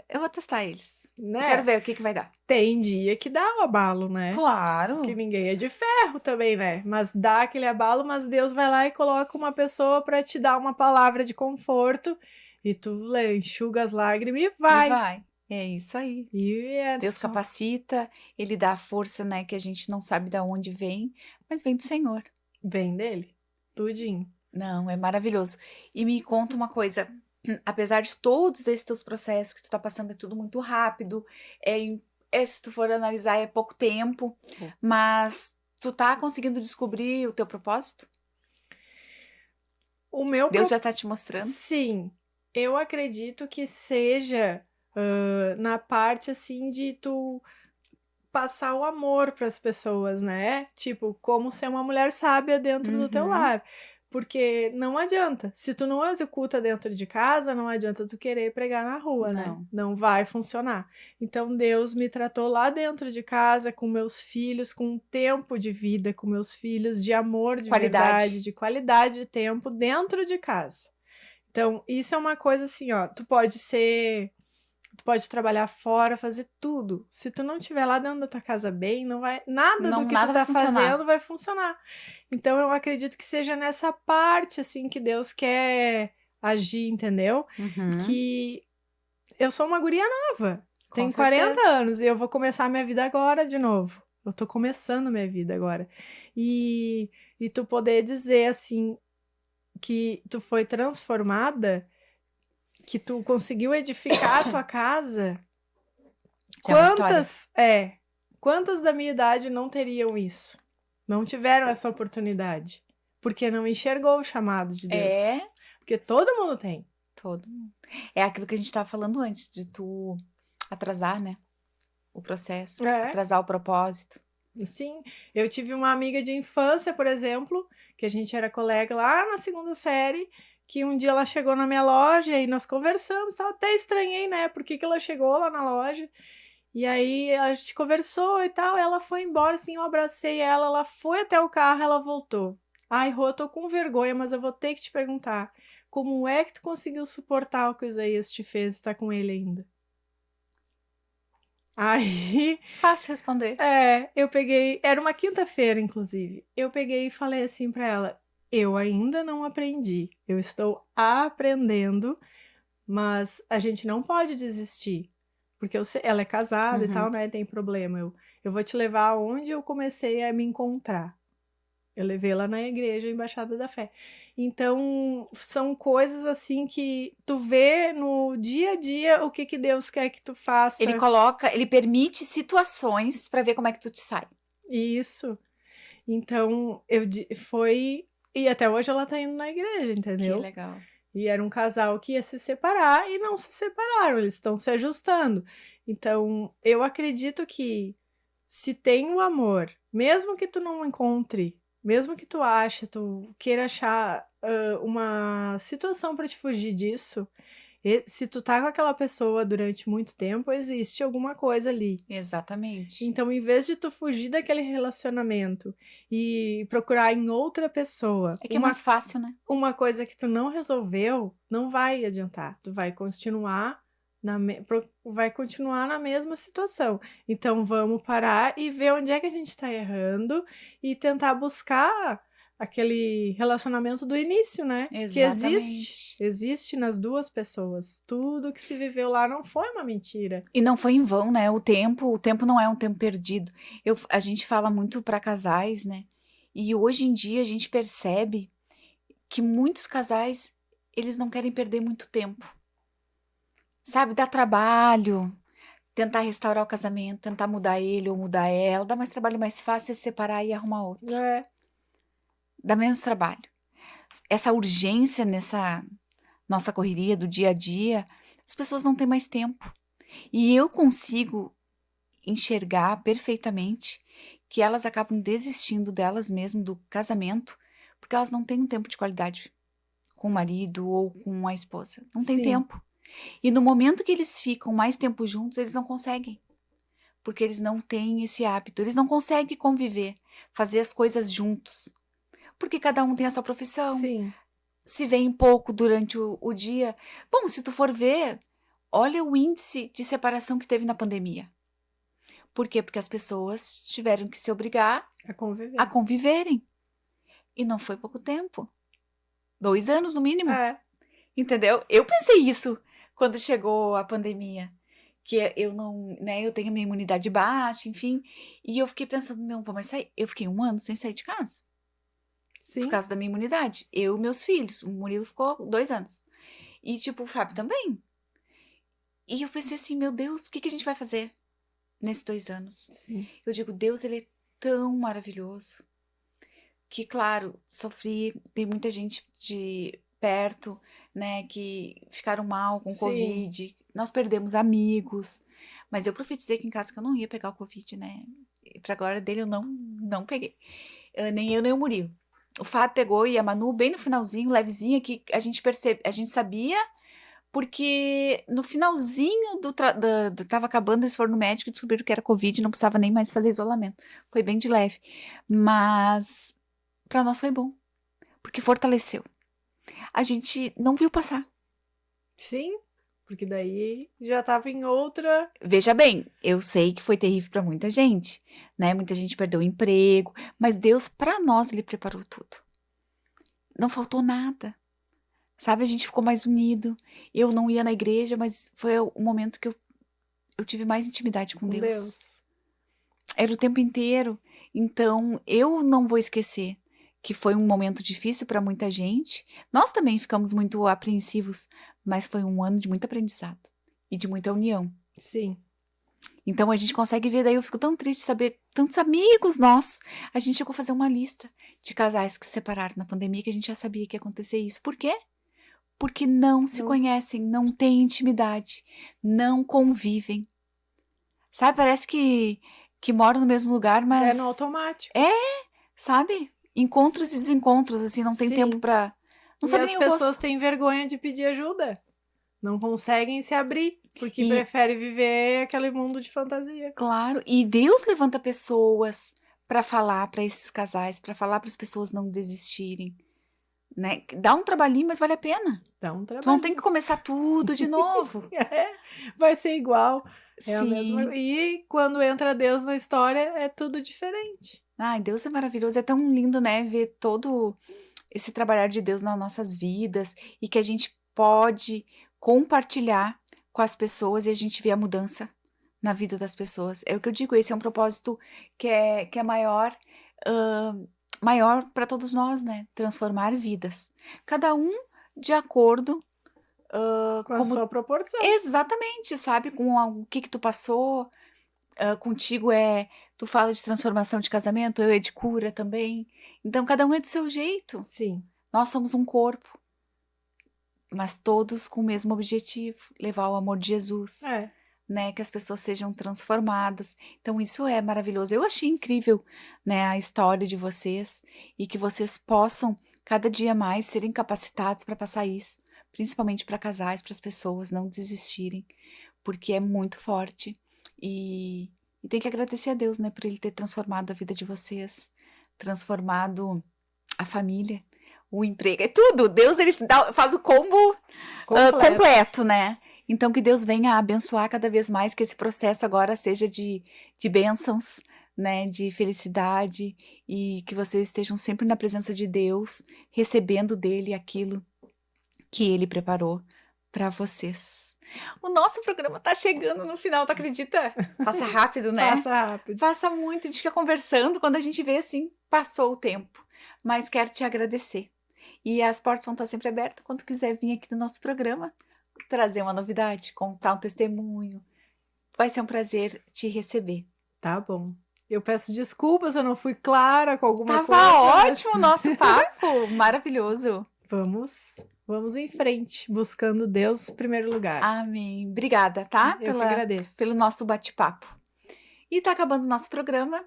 Eu vou testar eles. Né? Eu quero ver o que vai dar. Tem dia que dá o abalo, né? Claro. Que ninguém é de ferro também, né? Mas dá aquele abalo, mas Deus vai lá e coloca uma pessoa para te dar uma palavra de conforto e tu enxuga as lágrimas e vai. E vai. É isso aí. Deus capacita, ele dá a força, né, que a gente não sabe de onde vem, mas vem do Senhor. Vem dele, tudinho. Não, é maravilhoso. E me conta uma coisa, apesar de todos esses teus processos que tu tá passando, é tudo muito rápido, se tu for analisar, é pouco tempo, mas tu tá conseguindo descobrir o teu propósito? Deus já tá te mostrando? Sim, eu acredito que seja na parte assim de tu passar o amor para as pessoas, né? Tipo, como ser uma mulher sábia dentro do teu lar. Porque não adianta. Se tu não executa dentro de casa, não adianta tu querer pregar na rua, né? Não vai funcionar. Então, Deus me tratou lá dentro de casa, com meus filhos, com um tempo de vida com meus filhos, de amor, de verdade, de qualidade de tempo dentro de casa. Então, isso é uma coisa assim, ó, tu pode trabalhar fora, fazer tudo. Se tu não estiver lá dentro da tua casa bem, não vai do que tu tá fazendo vai funcionar. Então eu acredito que seja nessa parte assim que Deus quer agir, entendeu? Que eu sou uma guria nova, tenho 40 anos e eu vou começar a minha vida agora de novo. Eu tô começando minha vida agora. E tu poder dizer assim que tu foi transformada, que tu conseguiu edificar a tua casa. Quantas da minha idade não teriam isso? Não tiveram essa oportunidade. Porque não enxergou o chamado de Deus. Porque todo mundo tem. Todo mundo. É aquilo que a gente estava falando antes, de tu atrasar, né? O processo, atrasar o propósito. Sim, eu tive uma amiga de infância, por exemplo, que a gente era colega lá na segunda série, que um dia ela chegou na minha loja e nós conversamos, até estranhei, né, por que ela chegou lá na loja, e aí a gente conversou e tal, ela foi embora, assim, eu abracei ela foi até o carro, ela voltou. Ai, Rô, eu tô com vergonha, mas eu vou ter que te perguntar, como é que tu conseguiu suportar o que o Isaías te fez e tá com ele ainda? Aí... Fácil responder. Eu peguei... Era uma quinta-feira, inclusive. Eu peguei e falei assim pra ela, eu ainda não aprendi. Eu estou aprendendo, mas a gente não pode desistir. Porque ela é casada e tal, né? Tem problema. Eu vou te levar aonde eu comecei a me encontrar. Eu levei ela na igreja, Embaixada da Fé. Então, são coisas assim que tu vê no dia a dia o que Deus quer que tu faça. Ele permite situações para ver como é que tu te sai. Isso. Então, e até hoje ela tá indo na igreja, entendeu? Que legal. E era um casal que ia se separar e não se separaram, eles estão se ajustando. Então, eu acredito que se tem o amor, mesmo que tu não encontre, mesmo que tu queira achar uma situação para te fugir disso, se tu tá com aquela pessoa durante muito tempo, existe alguma coisa ali. Exatamente. Então, em vez de tu fugir daquele relacionamento e procurar em outra pessoa... É que é mais fácil, né? Uma coisa que tu não resolveu, não vai adiantar. Tu vai continuar na mesma situação. Então, vamos parar e ver onde é que a gente está errando e tentar buscar aquele relacionamento do início, né? Exatamente. Que existe nas duas pessoas. Tudo que se viveu lá não foi uma mentira. E não foi em vão, né? O tempo não é um tempo perdido. A gente fala muito para casais, né? E hoje em dia a gente percebe que muitos casais, eles não querem perder muito tempo. Sabe, dá trabalho, tentar restaurar o casamento, tentar mudar ele ou mudar ela, dá mais trabalho, mais fácil é se separar e arrumar outro. Dá menos trabalho. Essa urgência nessa nossa correria do dia a dia, as pessoas não têm mais tempo. E eu consigo enxergar perfeitamente que elas acabam desistindo delas mesmas, do casamento, porque elas não têm um tempo de qualidade com o marido ou com a esposa. Não tem Sim. tempo. E no momento que eles ficam mais tempo juntos, eles não conseguem. Porque eles não têm esse hábito. Eles não conseguem conviver, fazer as coisas juntos. Porque cada um tem a sua profissão. Sim. Se vêem pouco durante o dia. Bom, se tu for ver, olha o índice de separação que teve na pandemia. Por quê? Porque as pessoas tiveram que se obrigar A conviver. a conviverem. E não foi pouco tempo. 2 anos no mínimo. Entendeu? Eu pensei isso quando chegou a pandemia. Que eu não, né, eu tenho a minha imunidade baixa, enfim. E eu fiquei pensando, não vou mais sair. Eu fiquei 1 ano sem sair de casa. Sim. Por causa da minha imunidade. Eu e meus filhos. O Murilo ficou 2 anos. E, tipo, o Fábio também. E eu pensei assim, meu Deus, o que a gente vai fazer nesses 2 anos? Sim. Eu digo, Deus, ele é tão maravilhoso. Que, claro, sofri. Tem muita gente de perto, né, que ficaram mal com Sim. Covid. Nós perdemos amigos. Mas eu profetizei aqui em casa que eu não ia pegar o Covid, né? E pra glória dele, eu não peguei. Nem eu, nem o Murilo. O Fábio pegou e a Manu bem no finalzinho, levezinha, que a gente sabia, porque no finalzinho tava acabando, eles foram no médico e descobriram que era Covid, não precisava nem mais fazer isolamento. Foi bem de leve. Mas pra nós foi bom, porque fortaleceu. A gente não viu passar. Sim, porque daí já tava em outra. Veja bem, eu sei que foi terrível pra muita gente, né? Muita gente perdeu o emprego, mas Deus, pra nós, ele preparou tudo. Não faltou nada. Sabe, a gente ficou mais unido. Eu não ia na igreja, mas foi o momento que eu tive mais intimidade com Deus. Era o tempo inteiro. Então, eu não vou esquecer que foi um momento difícil para muita gente. Nós também ficamos muito apreensivos, mas foi um ano de muito aprendizado e de muita união. Sim. Então, a gente consegue ver, daí eu fico tão triste de saber tantos amigos nossos. A gente chegou a fazer uma lista de casais que se separaram na pandemia, que a gente já sabia que ia acontecer isso. Por quê? Porque não se conhecem, não têm intimidade, não convivem. Sabe, parece que moram no mesmo lugar, mas... É no automático. Sabe? Encontros e desencontros, assim, não tem Sim. tempo pra... Não E sabe as nem o gosto. pessoas têm vergonha de pedir ajuda. Não conseguem se abrir, porque E- preferem viver aquele mundo de fantasia. Claro, e Deus levanta pessoas pra falar pra esses casais, pra falar para as pessoas não desistirem, né? Dá um trabalhinho, mas vale a pena. Dá um Tu não trabalho. tem que começar tudo de novo. Vai ser igual. É a Sim. mesma. E quando entra Deus na história, é tudo diferente. Ai, Deus é maravilhoso, é tão lindo, né, ver todo esse trabalhar de Deus nas nossas vidas e que a gente pode compartilhar com as pessoas e a gente vê a mudança na vida das pessoas. É o que eu digo, esse é um propósito que é maior, maior para todos nós, né? Transformar vidas. Cada um de acordo Com a sua proporção. exatamente, sabe? Com o que tu passou. Contigo tu fala de transformação de casamento, eu é de cura também. Então, cada um é do seu jeito. Sim. Nós somos um corpo, mas todos com o mesmo objetivo, levar o amor de Jesus, né? Que as pessoas sejam transformadas. Então, isso é maravilhoso. Eu achei incrível, né, a história de vocês e que vocês possam, cada dia mais, serem capacitados para passar isso, principalmente para casais, para as pessoas não desistirem, porque é muito forte. E tem que agradecer a Deus, né, por Ele ter transformado a vida de vocês, transformado a família, o emprego, é tudo. Deus, ele faz o combo completo, né? Então, que Deus venha abençoar cada vez mais, que esse processo agora seja de bênçãos, né, de felicidade, e que vocês estejam sempre na presença de Deus, recebendo dele aquilo que Ele preparou para vocês. O nosso programa tá chegando no final, tu acredita? Passa rápido, né? Passa rápido. Passa muito, a gente fica conversando, quando a gente vê assim, passou o tempo. Mas quero te agradecer. E as portas vão estar sempre abertas quando quiser vir aqui no nosso programa, trazer uma novidade, contar um testemunho, vai ser um prazer te receber. Tá bom. Eu peço desculpas se eu não fui clara com alguma Tava coisa. ótimo o nosso papo, maravilhoso. Vamos em frente, buscando Deus em primeiro lugar. Amém. Obrigada, tá? Eu que agradeço. Pelo nosso bate-papo. E tá acabando o nosso programa.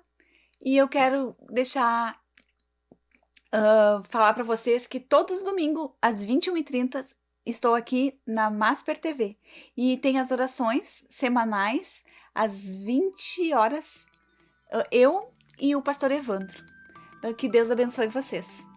E eu quero falar para vocês que todos os domingos, às 21h30, estou aqui na Masper TV. E tem as orações semanais, às 20 horas, eu e o pastor Evandro. Que Deus abençoe vocês.